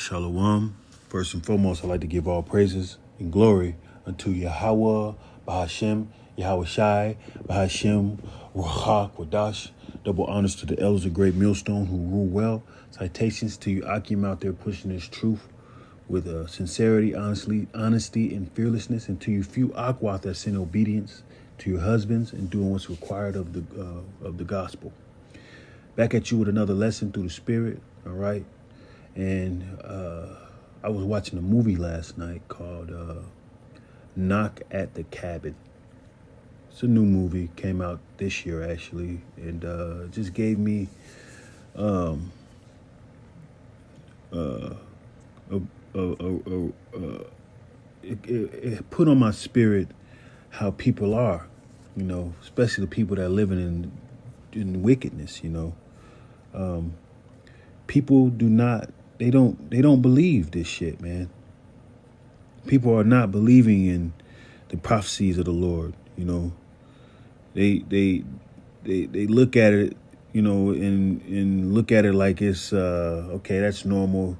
Shalom. First and foremost, I'd like to give all praises and glory unto Yahweh, Bahashem, Yahweh Shai, Bahashem, Ruach, Wadash. Double honors to the elders of Great Millstone who rule well. Citations to you, Akim, out there pushing this truth with sincerity, honesty, and fearlessness. And to you, few Akwath that's in obedience to your husbands and doing what's required of the gospel. Back at you with another lesson through the Spirit, all right? And I was watching a movie last night called Knock at the Cabin. It's a new movie, came out this year actually, and it just gave me it put on my spirit how people are, you know, especially the people that are living in wickedness, you know. People they don't believe this shit, man. People are not believing in the prophecies of the Lord, you know. They look at it, you know, and look at it like it's okay, that's normal.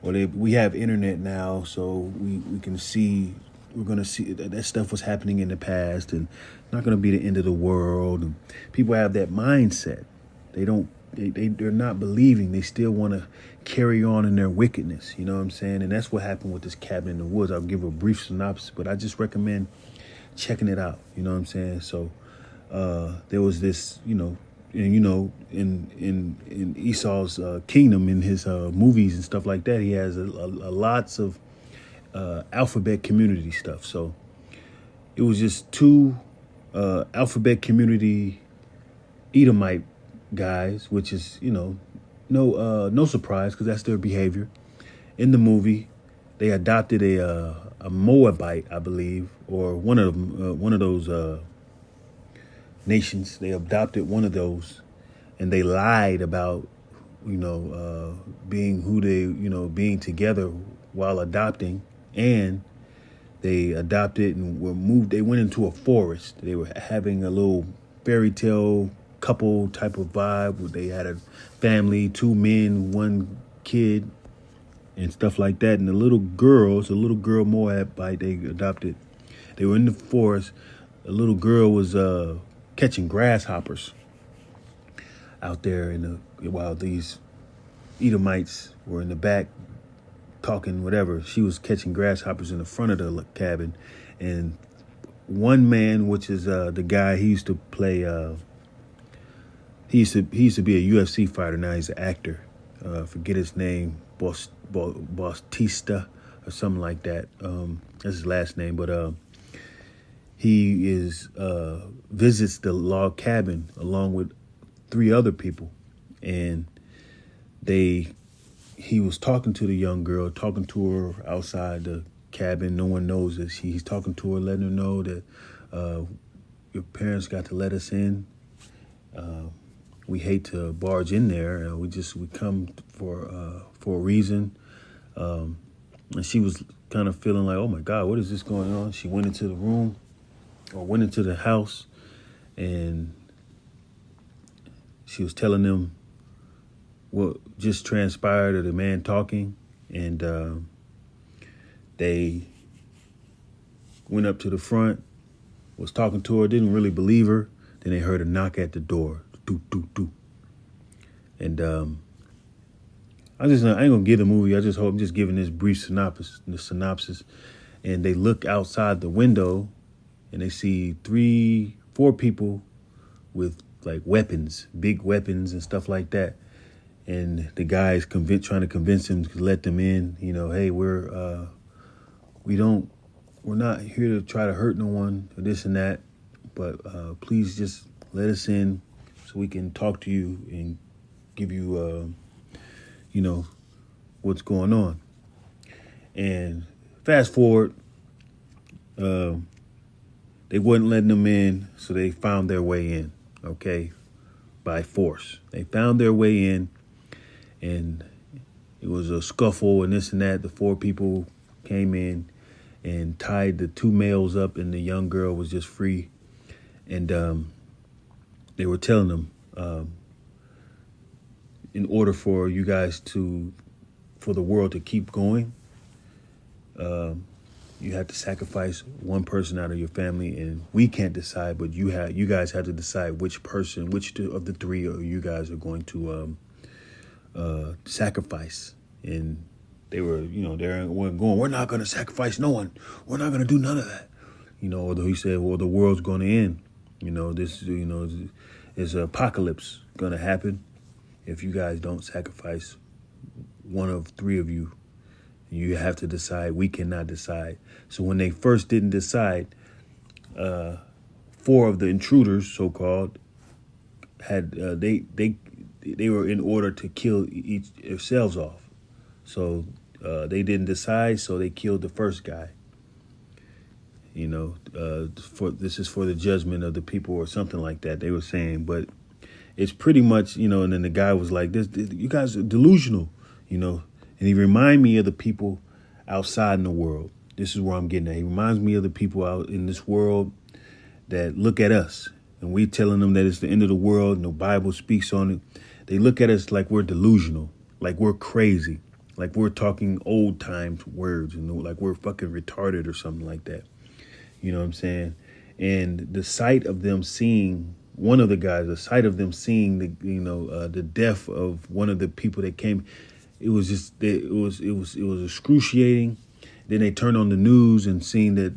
Or we have internet now, so we can see, we're gonna see that stuff was happening in the past and not gonna be the end of the world. And people have that mindset. They're not believing. They still want to carry on in their wickedness. You know what I'm saying? And that's what happened with this cabin in the woods. I'll give a brief synopsis, but I just recommend checking it out. You know what I'm saying? So there was this, you know, and you know, in Esau's kingdom, in his movies and stuff like that, he has a lots of alphabet community stuff. So it was just two alphabet community Edomite guys, which is, you know, no surprise because that's their behavior. In the movie, they adopted a Moabite, I believe, or one of those nations. They adopted one of those, and they lied about, you know, being who they, you know, being together while adopting, and they adopted and were moved. They went into a forest. They were having a little fairy tale couple type of vibe where they had a family, 2 men, 1 kid, and stuff like that. And the little girl Moabite they adopted. They were in the forest. The little girl was catching grasshoppers out there while these Edomites were in the back talking whatever. She was catching grasshoppers in the front of the cabin, and one man, which is the guy he used to play. He used to be a UFC fighter. Now he's an actor. Forget his name, Bautista or something like that. That's his last name. But he visits the log cabin along with 3 other people, and he was talking to the young girl, talking to her outside the cabin. No one knows this. He's talking to her, letting her know that your parents got to let us in. We hate to barge in there. We come for a reason. And she was kind of feeling like, oh my God, what is this going on? She went into the room or went into the house, and she was telling them what just transpired of the man talking. And they went up to the front, was talking to her, didn't really believe her. Then they heard a knock at the door. Do, do, do. And I ain't gonna give the movie. I'm just giving this brief synopsis. And they look outside the window, and they see 3-4 people with like weapons, big weapons and stuff like that. And the guy's trying to convince them to let them in. You know, hey, we're not here to try to hurt no one or this and that, but please just let us in so we can talk to you and give you, you know, what's going on. And fast forward, they wasn't letting them in, so they found their way in, okay, by force. They found their way in, and it was a scuffle and this and that. The 4 people came in and tied the 2 males up, and the young girl was just free. And they were telling them, in order for you guys to for the world to keep going, you have to sacrifice one person out of your family, and we can't decide, but you guys have to decide which of the three you guys are going to sacrifice. And they were, they weren't going, we're not going to sacrifice no one. We're not going to do none of that. Although he said, well, the world's going to end. This, is an apocalypse going to happen if you guys don't sacrifice one of three of you. You have to decide. We cannot decide. So when they first didn't decide, four of the intruders, so-called, had they were in order to kill themselves off. So they didn't decide, so they killed the first guy. This is for the judgment of the people or something like that, they were saying. But it's pretty much, and then the guy was like, this you guys are delusional, and he reminded me of the people outside in the world. This is where I'm getting at. He reminds me of the people out in this world that look at us, and we telling them that it's the end of the world and the Bible speaks on it. They look at us like we're delusional, like we're crazy, like we're talking old times words, like we're fucking retarded or something like that. You know what I'm saying? And the sight of them seeing one of the guys, the sight of them seeing the death of one of the people that came, it was excruciating. Then they turned on the news and seen that,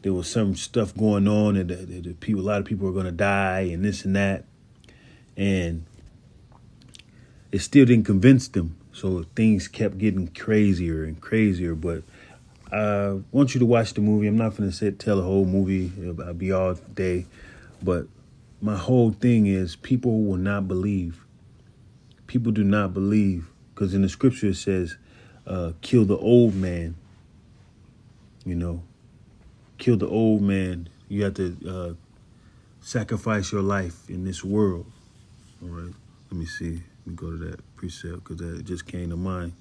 there was some stuff going on and a lot of people were going to die and this and that. And it still didn't convince them. So things kept getting crazier and crazier. But I want you to watch the movie. I'm not going to tell the whole movie. I'll be all day. But my whole thing is people will not believe. People do not believe. Because in the scripture it says, kill the old man. Kill the old man. You have to sacrifice your life in this world. All right. Let me see. Let me go to that precept because that just came to mind.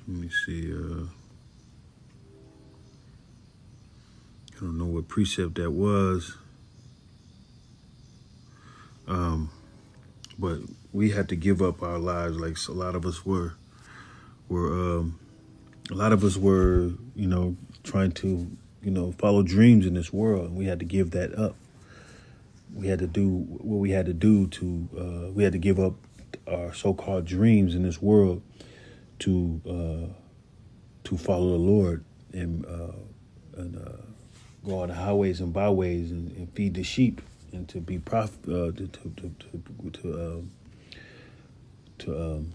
Let me see. I don't know what precept that was. But we had to give up our lives. Like a lot of us were trying to, follow dreams in this world. And we had to give that up. We had to do what we had to do we had to give up our so-called dreams in this world to follow the Lord and go on the highways and byways and feed the sheep and to be to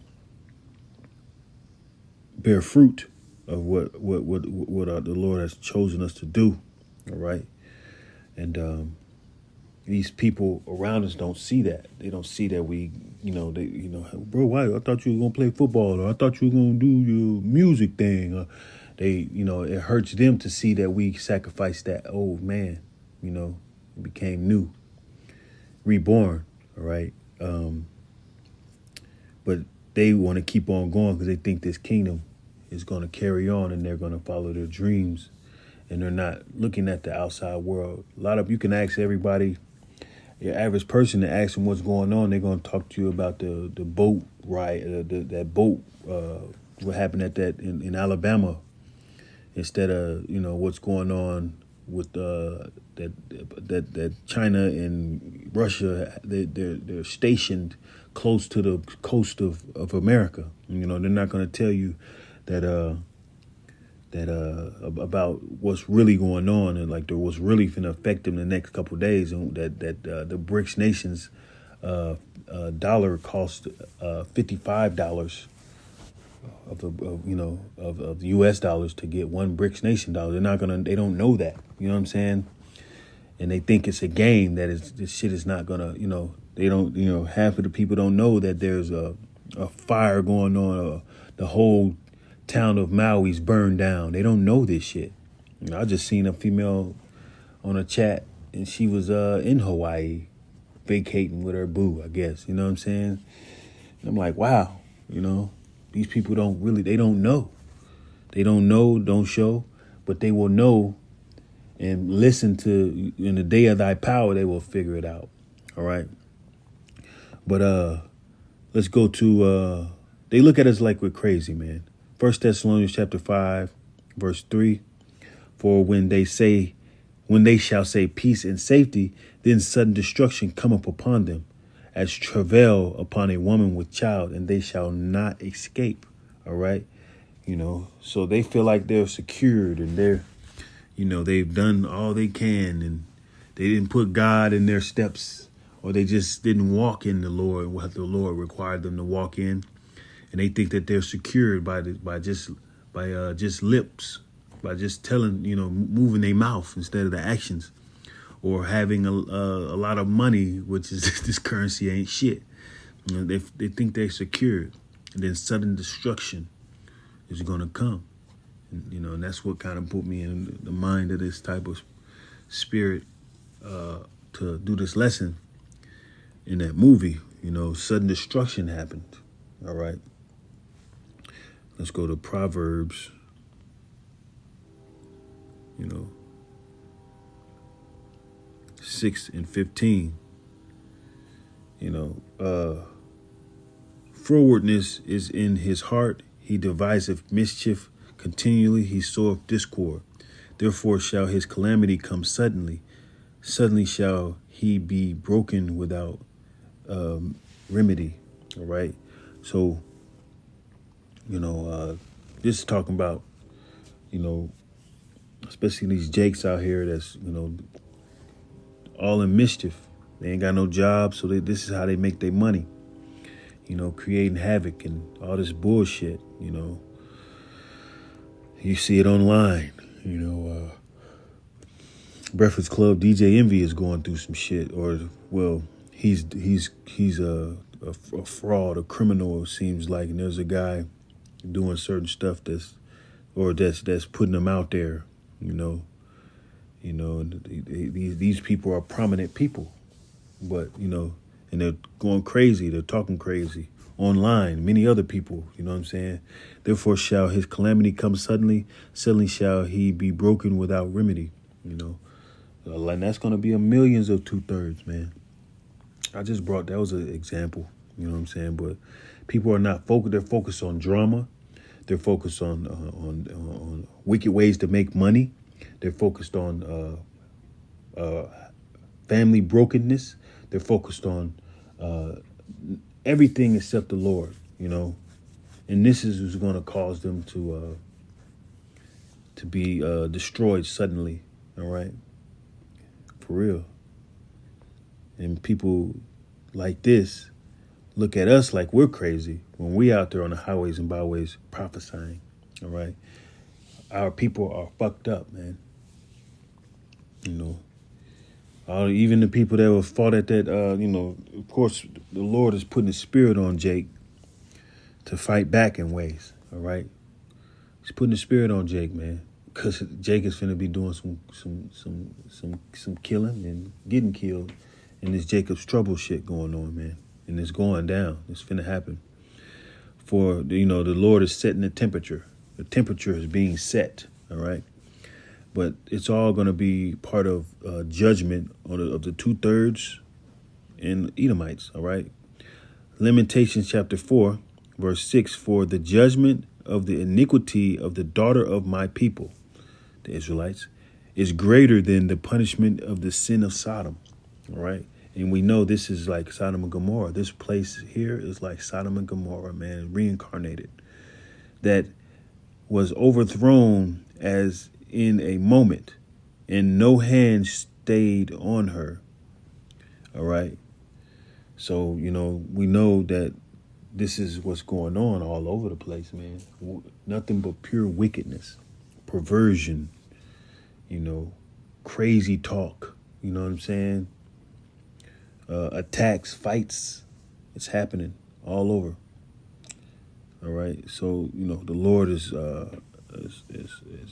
bear fruit of what the Lord has chosen us to do. All right, and these people around us don't see that. They don't see that we, bro, why? I thought you were gonna play football, or I thought you were gonna do your music thing. It hurts them to see that we sacrificed that old man. Became new, reborn. All right, but they want to keep on going because they think this kingdom is going to carry on, and they're going to follow their dreams, and they're not looking at the outside world. You can ask everybody. Your average person, to ask them what's going on, they're going to talk to you about the boat ride, that boat, what happened at that in Alabama, instead of what's going on with that China and Russia. They're stationed close to the coast of America. They're not going to tell you that about what's really going on and like what's really going to affect them the next couple of days, and that the BRICS nations dollar cost $55 of the U.S. dollars to get one BRICS nation dollar. They don't know that. You know what I'm saying? And they think it's a game, this shit is not gonna, they don't, half of the people don't know that there's a fire going on, the whole town of Maui's burned down. They don't know this shit. I just seen a female on a chat and she was in Hawaii vacating with her boo, I guess. You know what I'm saying? And I'm like, wow, these people they don't know. They don't know, don't show, but they will know and listen to in the day of thy power, they will figure it out. All right. But let's go to they look at us like we're crazy, man. 1 Thessalonians chapter 5, verse 3. For when they shall say peace and safety, then sudden destruction cometh upon them, as travail upon a woman with child, and they shall not escape. All right. So they feel like they're secured and they've done all they can, and they didn't put God in their steps, or they just didn't walk in the Lord, what the Lord required them to walk in. And they think that they're secured by just lips, by just telling, moving their mouth instead of the actions, or having a lot of money, which is this currency ain't shit. They think they're secured, and then sudden destruction is going to come. And that's what kind of put me in the mind of this type of spirit to do this lesson. In that movie, sudden destruction happened. All right. Let's go to Proverbs, 6 and 15. Frowardness is in his heart. He deviseth mischief continually. He soweth discord. Therefore shall his calamity come suddenly. Suddenly shall he be broken without remedy. All right. So, this is talking about, especially these Jakes out here that's, all in mischief. They ain't got no job, so this is how they make their money. Creating havoc and all this bullshit, You see it online, Breakfast Club DJ Envy is going through some shit, or, well, he's a fraud, a criminal, it seems like, and there's a guy doing certain stuff that's putting them out there, these people are prominent people, but, and they're going crazy. They're talking crazy online. Many other people, you know what I'm saying? Therefore shall his calamity come suddenly. Suddenly shall he be broken without remedy, And that's going to be a millions of 2/3, man. That was an example, you know what I'm saying? But people are not focused. They're focused on drama. They're focused on wicked ways to make money. They're focused on family brokenness. They're focused on everything except the Lord, And this is what's going to cause them to be destroyed suddenly, all right? For real. And people like this look at us like we're crazy when we out there on the highways and byways prophesying, all right? Our people are fucked up, man. Even the people that were fought at that, of course, the Lord is putting His Spirit on Jake to fight back in ways, all right? He's putting His Spirit on Jake, man, because Jake is finna be doing some killing and getting killed, and this Jacob's trouble shit going on, man, and it's going down. It's finna happen. For the Lord is setting the temperature. The temperature is being set, all right? But it's all going to be part of judgment of the 2/3 and Edomites, all right? Lamentations chapter 4, verse 6, for the judgment of the iniquity of the daughter of my people, the Israelites, is greater than the punishment of the sin of Sodom, all right? And we know this is like Sodom and Gomorrah. This place here is like Sodom and Gomorrah, man, reincarnated, that was overthrown as in a moment, and no hand stayed on her. All right. So, we know that this is what's going on all over the place, man. Nothing but pure wickedness, perversion, crazy talk. You know what I'm saying? Attacks, fights. It's happening all over. All right. So, the Lord is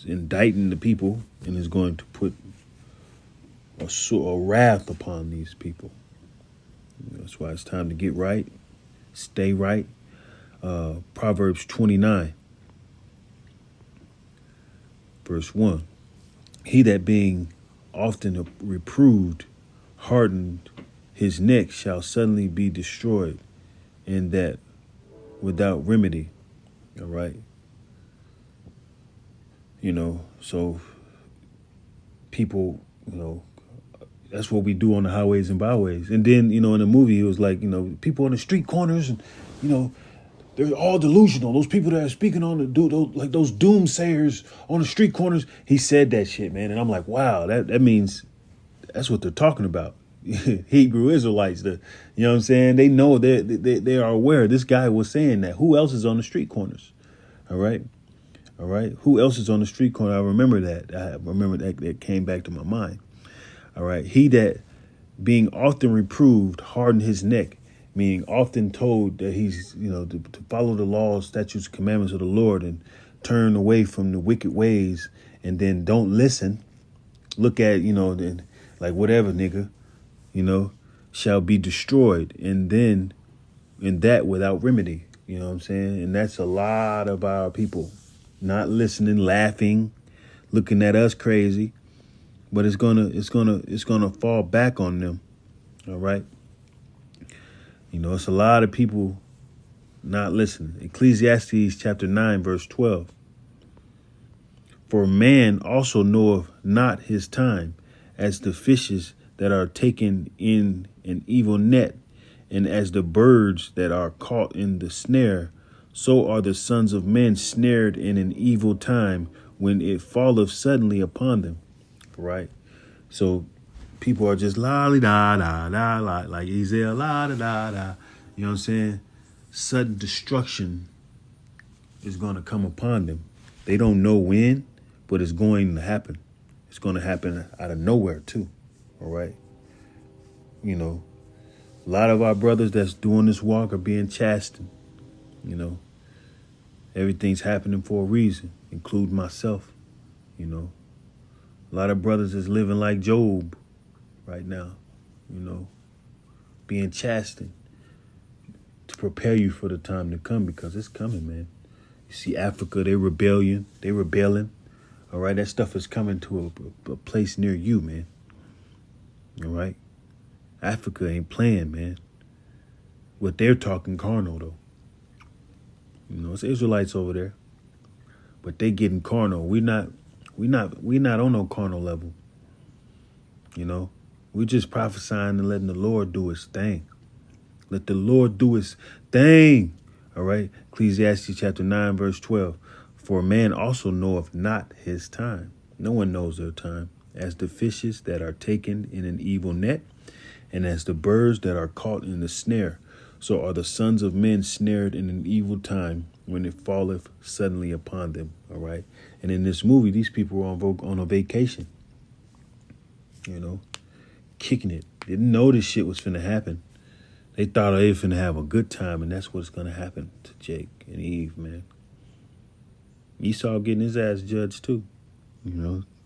indicting the people and is going to put a wrath upon these people. That's why it's time to get right, stay right. Proverbs 29, verse 1. He that being often reproved hardened his neck shall suddenly be destroyed, and that without remedy. All right. So people, that's what we do on the highways and byways. And then, in the movie, it was like, people on the street corners and, they're all delusional. Those people that are speaking on those doomsayers on the street corners. He said that shit, man. And I'm like, wow, that means that's what they're talking about. Hebrew Israelites, you know what I'm saying? They know they are aware. This guy was saying that. Who else is on the street corners? All right. Who else is on the street corner? I remember that. That came back to my mind. All right. He that being often reproved hardened his neck, meaning often told that he's, to follow the laws, statutes, commandments of the Lord and turn away from the wicked ways, and then don't listen. Look at, then like whatever, nigga, shall be destroyed. And then in that without remedy, you know what I'm saying? And that's a lot of our people not listening, laughing, looking at us crazy, but it's gonna fall back on them. All right. It's a lot of people not listening. Ecclesiastes chapter 9, verse 12. For man also knoweth not his time, as the fishes that are taken in an evil net, and as the birds that are caught in the snare, so are the sons of men snared in an evil time when it falleth suddenly upon them. Right? So people are just la-li-da-da-da, like Ezekiel, la-da-da-da. You know what I'm saying? Sudden destruction is going to come upon them. They don't know when, but it's going to happen. It's going to happen out of nowhere, too. All right? A lot of our brothers that's doing this walk are being chastened. Everything's happening for a reason, including myself. A lot of brothers is living like Job right now, being chastened to prepare you for the time to come, because it's coming, man. You see Africa, they're rebelling. All right, that stuff is coming to a place near you, man. All right? Africa ain't playing, man. What they're talking carnal, though. It's Israelites over there, but they getting carnal. We not on no carnal level. We just prophesying and letting the Lord do his thing. Let the Lord do his thing. All right. Ecclesiastes chapter 9, verse 12. For man also knoweth not his time. No one knows their time. As the fishes that are taken in an evil net, and as the birds that are caught in the snare, so are the sons of men snared in an evil time when it falleth suddenly upon them. All right. And in this movie, these people were on a vacation, kicking it. Didn't know this shit was finna happen. They thought they were finna have a good time, and that's what's gonna happen to Jake and Eve, man. Esau getting his ass judged too,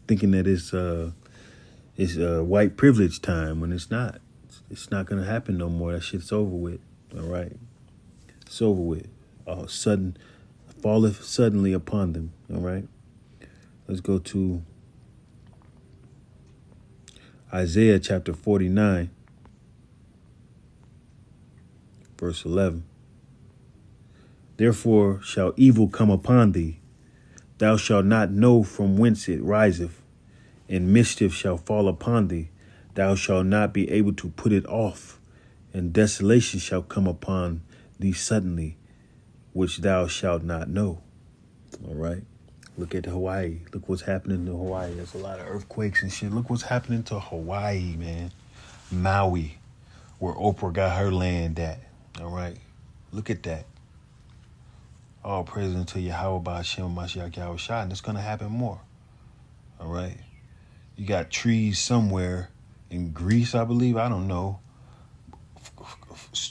thinking that it's white privilege time when it's not. It's not gonna happen no more. That shit's over with. All right, it's over with. Falleth suddenly upon them. All right, let's go to Isaiah chapter 49, verse 11. Therefore shall evil come upon thee. Thou shalt not know from whence it riseth, and mischief shall fall upon thee. Thou shalt not be able to put it off, and desolation shall come upon thee suddenly, which thou shalt not know. All right. Look at Hawaii. Look what's happening to Hawaii. There's a lot of earthquakes and shit. Look what's happening to Hawaii, man. Maui, where Oprah got her land at. All right. Look at that. All praise unto Yahweh Ba'ashem Mashiach Yahweh Shai, and it's going to happen more. All right. You got trees somewhere in Greece, I believe. I don't know.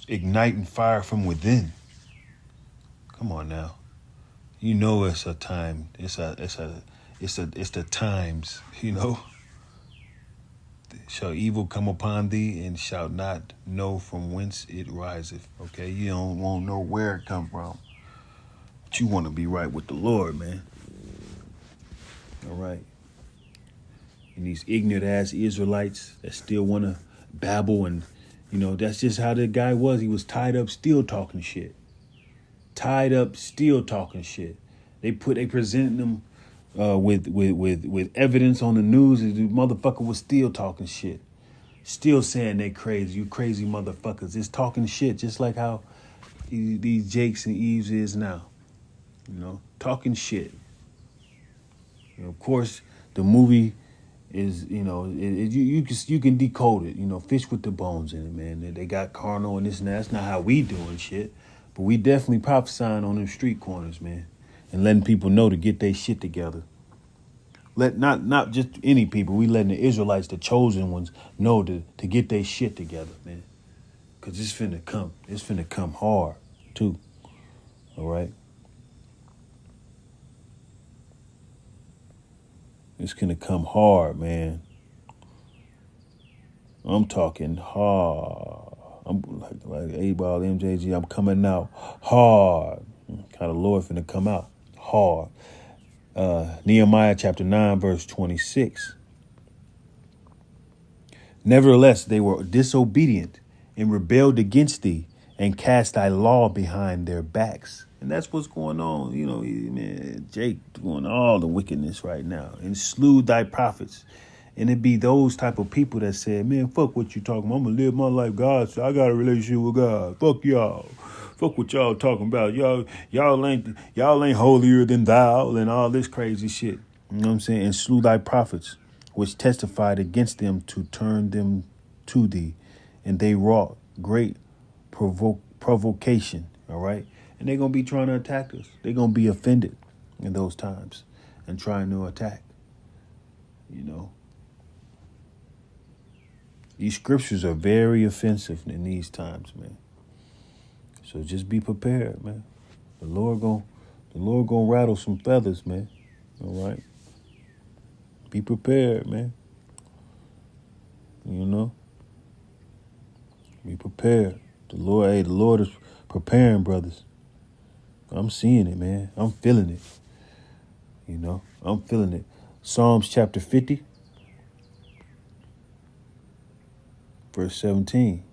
Igniting fire from within. Come on now. It's a time. It's the times, shall evil come upon thee, and shalt not know from whence it riseth. Okay, you don't want to know where it come from, but you want to be right with the Lord, man. All right. And these ignorant ass Israelites that still want to babble, and that's just how the guy was. He was tied up, still talking shit. Tied up, still talking shit. They presented them with evidence on the news, and the motherfucker was still talking shit. Still saying they crazy. You crazy motherfuckers. It's talking shit, just like how these Jakes and Eves is now. Talking shit. Of course, the movie is, you can decode it. Fish with the bones in it, man. They got carnal and this and that. That's not how we doing shit. But we definitely prophesying on them street corners, man. And letting people know to get their shit together. Not just any people. We letting the Israelites, the chosen ones, know to get their shit together, man. Because it's finna come. It's finna come hard, too. All right? It's gonna come hard, man. I'm talking hard. I'm like 8-Ball, MJG. I'm coming out hard. Kind of Lord finna come out hard. Nehemiah chapter 9, verse 26. Nevertheless, they were disobedient and rebelled against thee and cast thy law behind their backs. And that's what's going on. Man, Jake doing all the wickedness right now and slew thy prophets. And it be those type of people that said, man, fuck what you talking about. I'm going to live my life, God. So I got a relationship with God. Fuck y'all. Fuck what y'all talking about. Y'all ain't holier than thou and all this crazy shit. You know what I'm saying? And slew thy prophets, which testified against them to turn them to thee. And they wrought great provocation. All right? And they're going to be trying to attack us. They're going to be offended in those times and trying to attack. These scriptures are very offensive in these times, man. So just be prepared, man. The Lord gonna rattle some feathers, man. All right? Be prepared, man. Be prepared. The Lord is preparing, brothers. I'm seeing it, man. I'm feeling it. I'm feeling it. Psalms chapter 50, verse 17.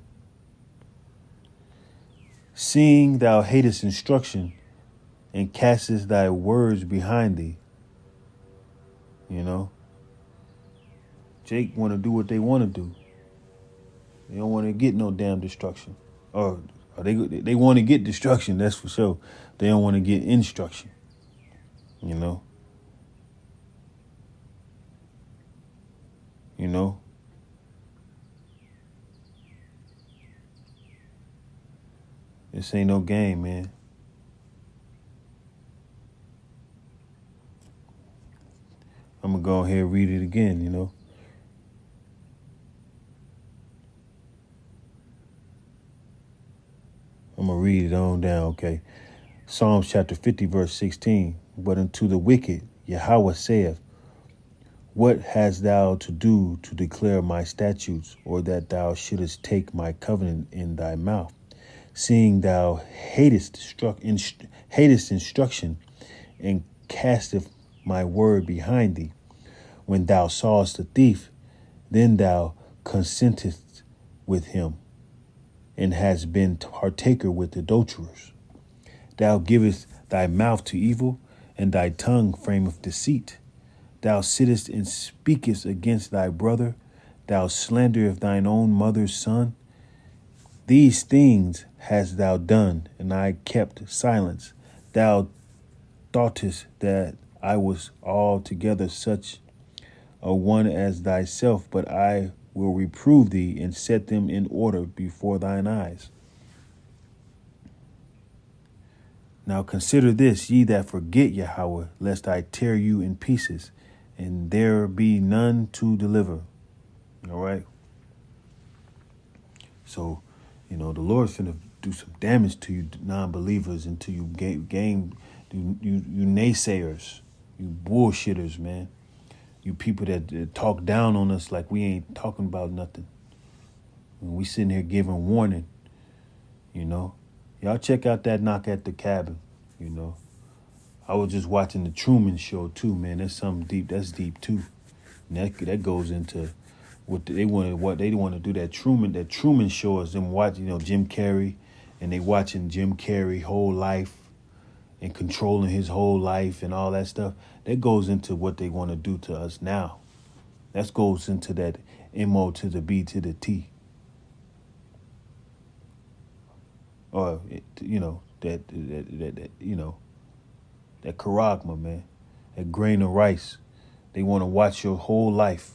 Seeing thou hatest instruction and castest thy words behind thee. Jake want to do what they want to do. They don't want to get no damn destruction. Or they want to get destruction, that's for sure. They don't want to get instruction. This ain't no game, man. I'm going to go ahead and read it again, I'm going to read it on down, okay? Psalms chapter 50, verse 16. But unto the wicked, Yahweh saith, what hast thou to do to declare my statutes, or that thou shouldest take my covenant in thy mouth? Seeing thou hatest instruction, and casteth my word behind thee. When thou sawest a thief, then thou consentest with him, and hast been partaker with adulterers. Thou givest thy mouth to evil, and thy tongue frameth deceit. Thou sittest and speakest against thy brother. Thou slanderest thine own mother's son. These things hast thou done, and I kept silence. Thou thoughtest that I was altogether such a one as thyself, but I will reprove thee and set them in order before thine eyes. Now consider this, ye that forget Yahweh, lest I tear you in pieces, and there be none to deliver. All right? So, the Lord's finna do some damage to you non-believers and to you you naysayers, you bullshitters, man. You people that talk down on us like we ain't talking about nothing. And we sitting here giving warning, you know. Y'all check out that Knock at the Cabin, you know. I was just watching the Truman Show too, man. That's something deep. That's deep too. And that goes into what they want to do. That Truman Show is them watching, you know, Jim Carrey, and they watching Jim Carrey whole life and controlling his whole life and all that stuff. That goes into what they want to do to us now. That goes into that MO to the B to the T. Or, you know, that you know, that charagma, man. That grain of rice. They want to watch your whole life.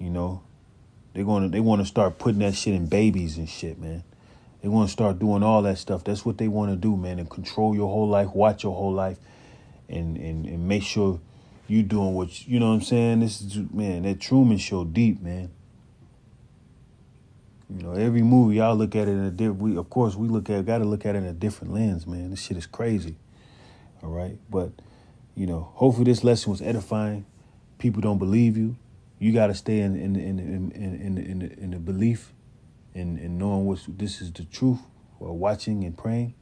You know. They want to start putting that shit in babies and shit, man. They want to start doing all that stuff. That's what they want to do, man, and control your whole life, watch your whole life, and make sure you doing what you know what I'm saying? This is, man, that Truman Show deep, man. You know, every movie y'all look at it in a different. We gotta look at it in a different lens, man. This shit is crazy. All right, but you know, hopefully this lesson was edifying. People don't believe you. You gotta stay in the belief, and knowing this is the truth, or watching and praying,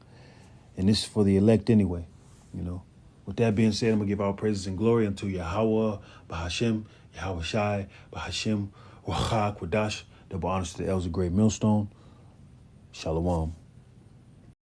and this is for the elect anyway. You know. With that being said, I'm gonna give all praises and glory unto Yahweh, Bahashem, Yahweh Shai, Bahashem, Wachak, Wadash. Double honors to the elders of Great Millstone. Shalom.